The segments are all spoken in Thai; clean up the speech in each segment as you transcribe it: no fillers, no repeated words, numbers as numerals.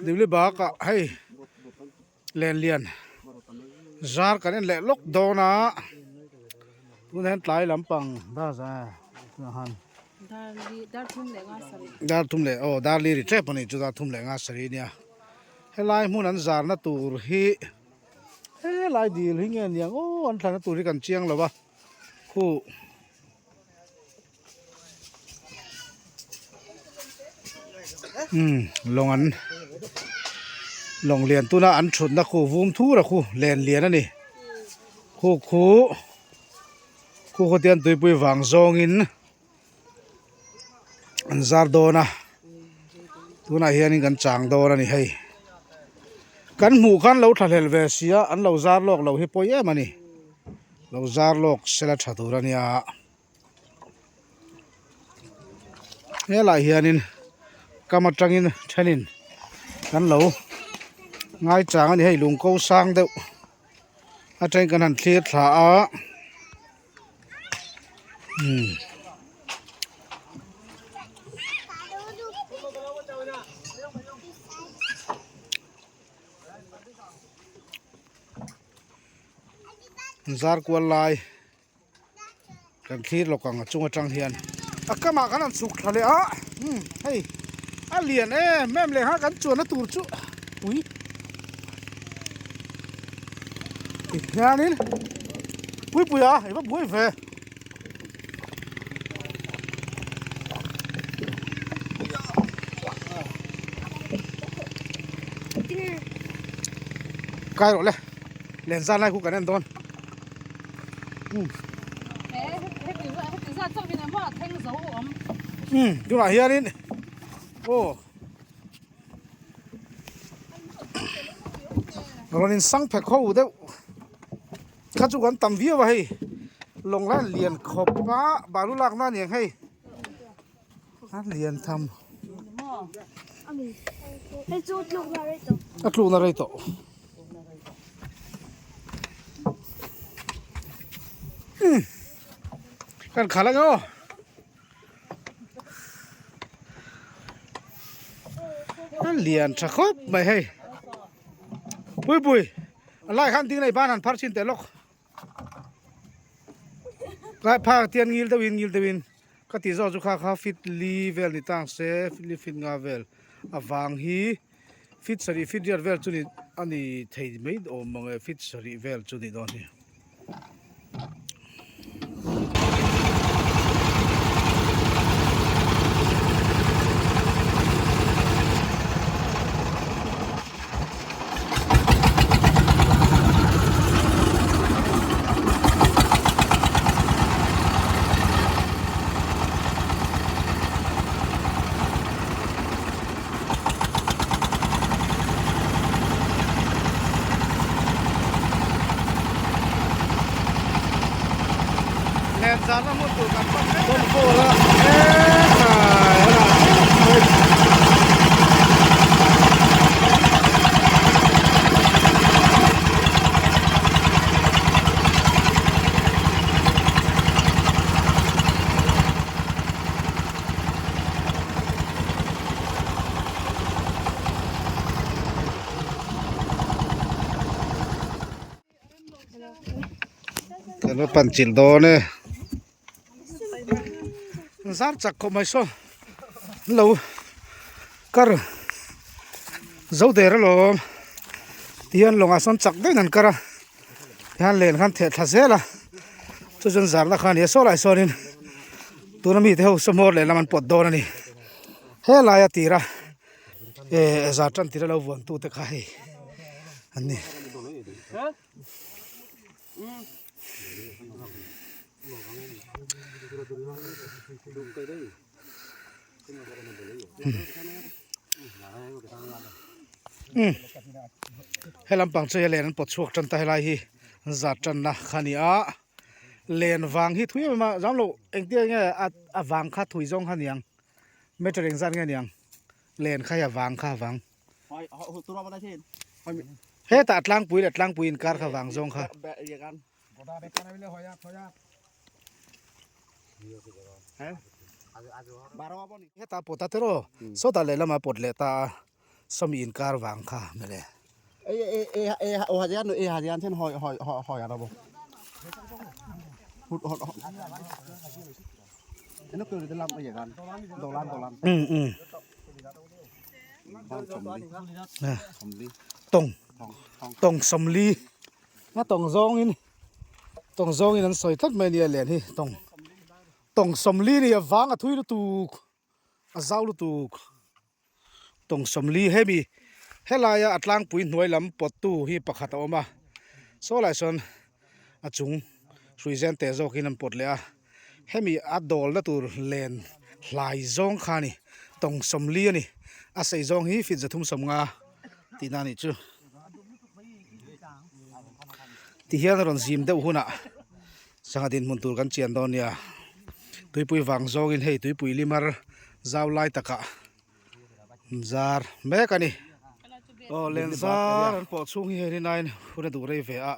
ดิวเลยบอกก็ให้เลียนจาร์กันนี่แหละล็อกดาวน์นะทุกท่านตายลำปังได้ซะนะฮันdar thum le nga sari dar thum le oh dar li ri trap ni chu da thum le nga sari nia helai mun an zar na tur hi helai dil hi nge niang oh an thana tur hi kan chiang lo ba khu longan long lian tu na an thut na khu vum thu ra khu len lian ani khu ko tian tui pui wang zong in an zar do na tu na hian in kan chang do na ni hei kan mu khan lo thalel ve sia an lo zar lok lo hi poi em ani lo zar lok sela thatur ania hela hian in kamatangin thanin kan lo ngai chang ani hei lung ko sang deuh a train kan han thlir thla a zar kwal lai kan thlir lokang chunga tang hian akama kan an suk thale a hei a lian mem le ha kan chuan na tur chu ui hianin pui a eba bui ve kai rồi lên ra lại khu cái này đón chú lại here đi ô rồi nên sang phèk khâu đấy các chú quán tầm vía vậy lồng lại liền khop á bà lu lạc na nhỉ hay liền thầm at lu na rito kan khala ngo liền cha khop mày hay bui lại khăn tiếng này ban hẳn phát xin tệ lốc lại pha tiền ngil tawin các tí do chú khá fit li vel ni tang se li fit nga vel avang hi fit sari fit diar vel chu ni ani thei mai o mong fit sari vel chu ni don ni sana mo tu kan pon la kan pancil do ne zar chak ko mai so lo kar zo der lo tian longa son chak de nan kara tian len khan the thazela chu jon zar na khan ye so lai sonin tunami the ho somor le laman pot do na ni he la ya tira za tan tira lo won tu te kha he ani helam pang che len pot chuak tan ta helai hi za tan na khania len wang hi thui ma jam lo eng tia nge a wang kha thui jong khaniang metering zan nge niang len kha ya wang kha wang he ta tlang pui in kar kha wang jong kha he ta pota tero so ta le lama pot le ta สมีอินการวางค่าไม่เลย โอหายันเอหายันเช่นหอยอะไรบ่พูดอันนั้นคือจะลำอะไรอย่างกันโดลันบ้านสมลี นะ สมลี ตรง ทอง ตรงสมลีนะตรงซองอินตรงซองอินนั้นสวยทัดไม่เนี่ยเลยนี่ตรงสมลีนี่วางอ่ะทุยลุตุกอ่ะเจ้าลุตุกตรงสมลีให้มีให้ลายอัดล้างปุ๋ยหน่วยลำปดตู้ที่ประคัดออกมาโซ่หลายส่วนอาจุงสุยเซนเตโซกินน้ำปดเลยอ่ะให้มีอัดดอลและตัวเลนหลายซองขานี่ตรงสมลีนี่อาศัยซองฮีฟิตจะทุ่มสมงาตีนานี่จูที่เฮียนรอนซิมเดาหุ่นอ่ะสังกัดินมุนตูกันเจียนตอนเนี่ยตุยปุยวางซองอินให้ตุยปุยลิมารเจ้าไล่ตะกะจาร์แม่กันนี่โอ้เลนซาร์ปอดช่วงเฮนี่นายหุ่นดูเรย์เวะ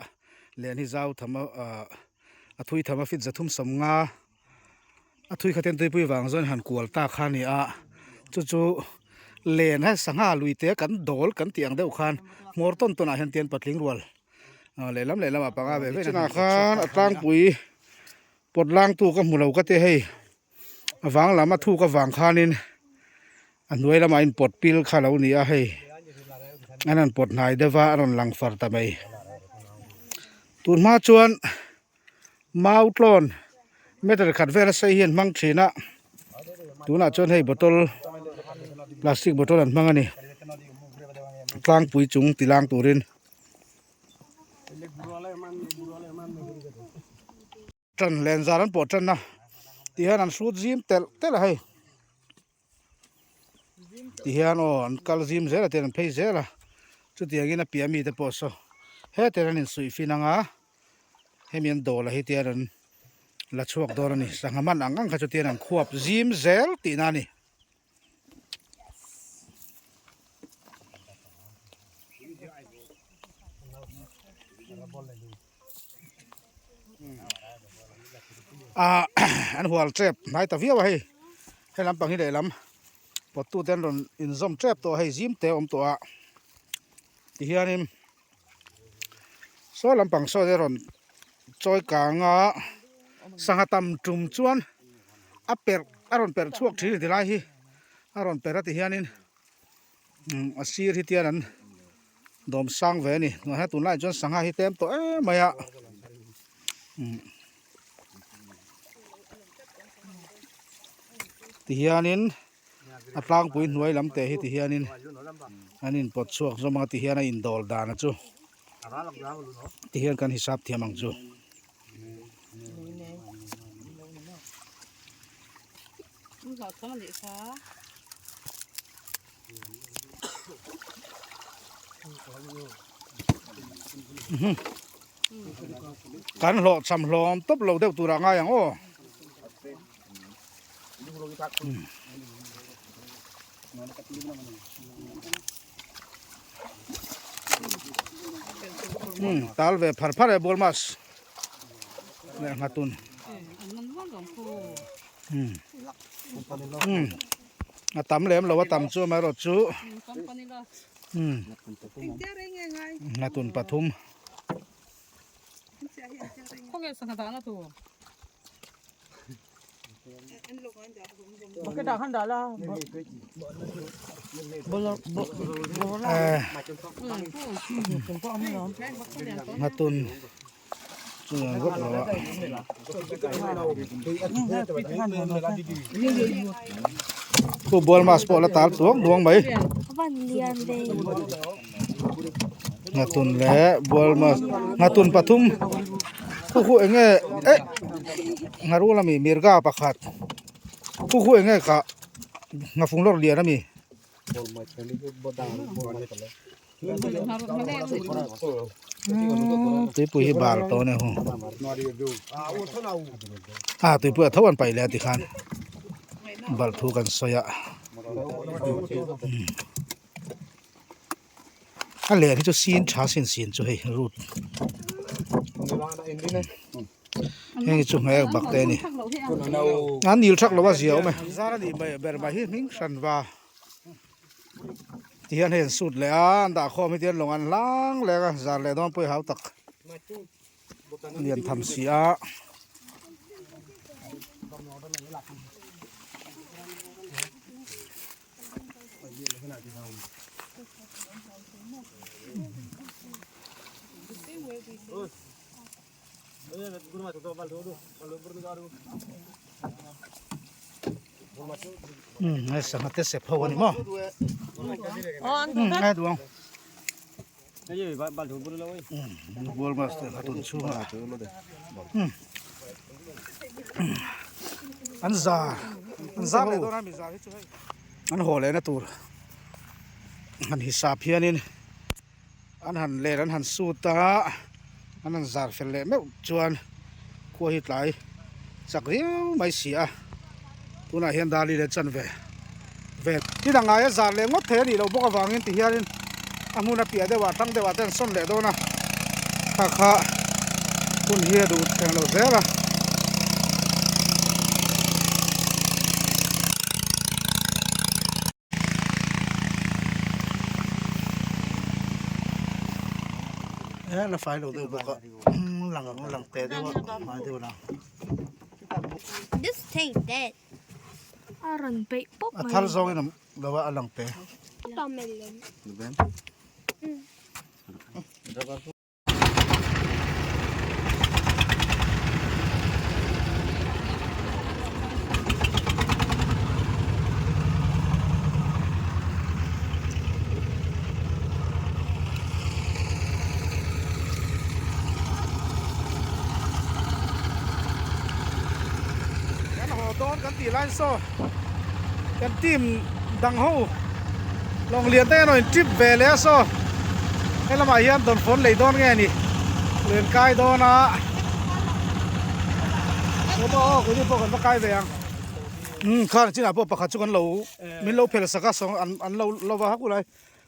เลนที่เจ้าทำอาทุยทำฟิตจะทุ่มสมงาอาทุยขัดเต็นตุยปุยวางซอนหันกวลตาขานี่อ่ะจู่เลนให้สังหาลุยเตะกันโดลกันเตียงเดียวกันมอร์ตันตัวน่ะเห็นเตียนปัดลิงรัวเลนล้ำปังอาเบธนาคารอัดล้างปุ๋ยปลดล้างตู้กับหมูเราก็เตะให้วางหลามาทูกับวางคานินอันด้วยละมาอินปลดปิลข้าเหล่านี้ให้อันนั้นปลดนายเดว่าอันนั้นหลังฟาร์ตาไปตูนมาชวนมาอุดลอนเมื่อแต่ขัดเวลาใส่เห็นมังชีนะตูน่าชวนให้บอตลพลาสติกบอตลอันมังอันนี้ล้างปุ๋ยจุงตีล้างตูรินจันเลนซารันปอจันนะที่เห็นอันสูดซิมเตลให้ที่เห็นอันคัลซิมเซล่ะเตลันเพย์เซล่ะจุดที่ยังกินพิอามีเตปอสเฮ้เตลันอินสุยฟินังอ่ะเฮ้มีอันโดละเฮ้เตลันละชวกโดละนี่สังหามันอังขจุดที่นั่นควบซิมเซลตีนั่นนี่อันหัวเจ็บนายตะเวียวให้ลำปังให้ได้ลำปดตู้เต้นรอนอินซอมเจ็บตัวให้ซิมเตอมตัวที่เฮียนี่โซ่ลำปังโซ่ได้รอนจอยกางสังหตำจุ่มจวนอัปเปิดอารอนเปิดช่วงที่ที่ไรฮีอารอนเปิดที่เฮียนี่อาชีพที่เตียนั้นดมสังเวนี่นะฮะตุนไล่จนสังหาฮิเต็มตัวไม่อะที่เฮียนินอัดล้างปุ๋ยหน่วยลำเตะที่เฮียนินอันนี้ปดช่วงสมัยที่เฮียนอินดอลดานะจูที่เฮียนกันฮิซับเทียมังจูกันหล่อสำหลอมตบเราเด็กตัวง่ายอย่างโอ้ตาลเวพัดบอลมัสเนี่ยงาตุนตำเหลมเราว่าตำชั่วไม่รสชั่วงาตุนปทุมcái đào khăn đào là ngà tuần chung gốc rồi cô bol mas bol là tál xuống đúng mấy ngà tuần lẽ bol mas ngà tuần pathum khu anh nghe ấy ngà ru là mi mirga pakhat khu anh nghe cả ngà phung lor lia na mi tôi bùi hi bal to này hông tôi bùi thâu ăn bay lẹ thì khan bal thuกันsoya anh lẹ thì cho xin trả xin cho hay rút cái chung hay bạc tên này anh nhiều chắc là bao nhiêu mày ra đi mày bè mày hết mình sẵn vào ที่เห็นสุดเลยอ่ะดาคอไม่เตียนลงอันล้างเลยก็จานเลยต้องไปหาตักเรียนทำเสียไอ้สังเกตเสพพอนี่มั้ง อ๋ออัน ไอ้ดวง นี่บ้านถูกบุญแล้วเว้ย บัวมาสเตอร์ตุนชูมาอันซาเลยตัวนั้นมีซาที่ช่วยอันโหเลยนะตัวอันฮิซาเพียนินอันหันเลนอันหันสูตาอันนั้นซาเฟลเลไม่จวนกลัวหิดไหลสักเดียวไม่เสียตัวน่ะเห็นดาลีเลยจันเวที่ดังไงซาเลงดเทนี่เราบอกว่างเงินที่เฮียนินอามุนาเปียเดว่าตั้งเดว่าเต้นส้นเลยตัวน่ะข้าข้าคุณเฮียดูแทงเราเสียละแล้วไฟเราเดือดบอกหลังเตะด้วยว่ามาเดี๋ยวนะ This tape dead. Aron bait pop ทัลซองนี่เราว่าหลังเตะ melon. กันหอโดนกันตีไล่โซ่กันทีมดังหูลองเรียนได้หน่อยทริปเวแล้วโซ่ให้ละมาเฮียนโดนฝนเลยโดนไงนี่เรียนใกล้โดนนะโอ้โหคุณนี่พวกกันมาใกล้ไปยังข้าจีน่าพวกประคัตจุกันเรามีเราเพลสกัดสองอันเราว่ากูไร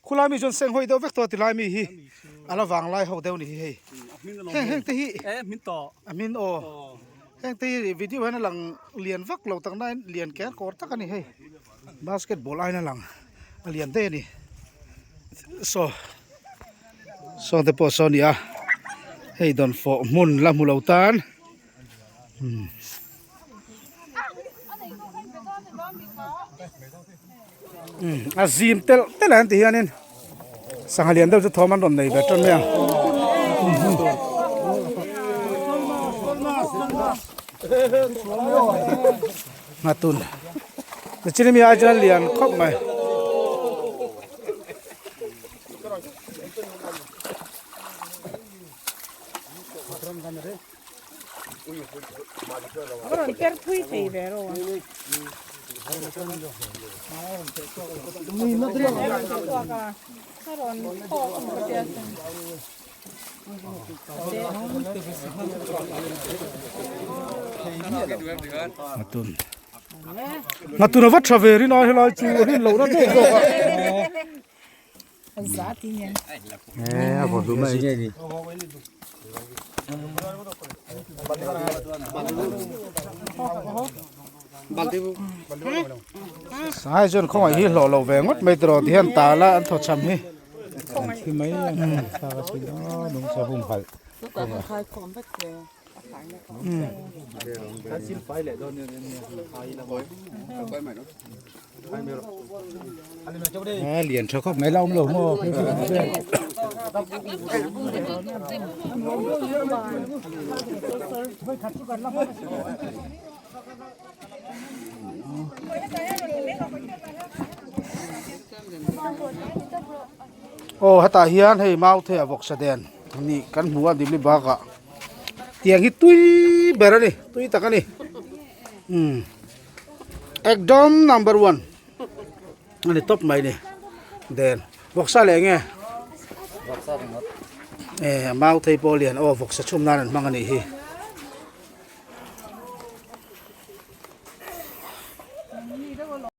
คุณไรมีจนเซ็งหอยเดียวเวกตัวตีไรมีฮีอันละวางไรเขาเดียวนี่เฮ้ยแห้งตีมินต่อมินโอแห่งที่วิดีโอนั่นหลังเรียนวักเราตั้งได้เรียนแกนกอดตักกันนี่ให้บาสเกตบอลไอ้นั่นหลังเรียนเต้นี่โซ่เดปอโซนี่อ่ะให้ดอนฟอมุนละมุลาวตานซิมเตลเอันที่อันนี้สังเรียนเดี๋ยวจะทอมันดอนไหนแบบนั้นเนี่ยมาตุนแต่ที่นี่มีอาจารย์เรียนครบไหมAron perpui sei vero. Aron po Matun wat traveri na helai chu rin lo na dei doka Zati niya. Ako dumay niya ni. sai jon khong hi lo lo ve ngot mai tro thian ta la an tho cham hi Thì mấy sao cái đó đúng sao hùng phải. Khai kom bet ke. Cái xin phải lại đó nên phải là rồi. Quay mày nó. Quay mày rồi. Anh nói cho đây. Liền cho khóc mấy lâu lâu mò ô hata hian hei mau the avok saden ni kan hmu an dimli baka tiang hi tui berani tui takani ekdom number 1 ani top mai ni den voksa le nge voksa mau thei polian o voksa chum nan mangani hi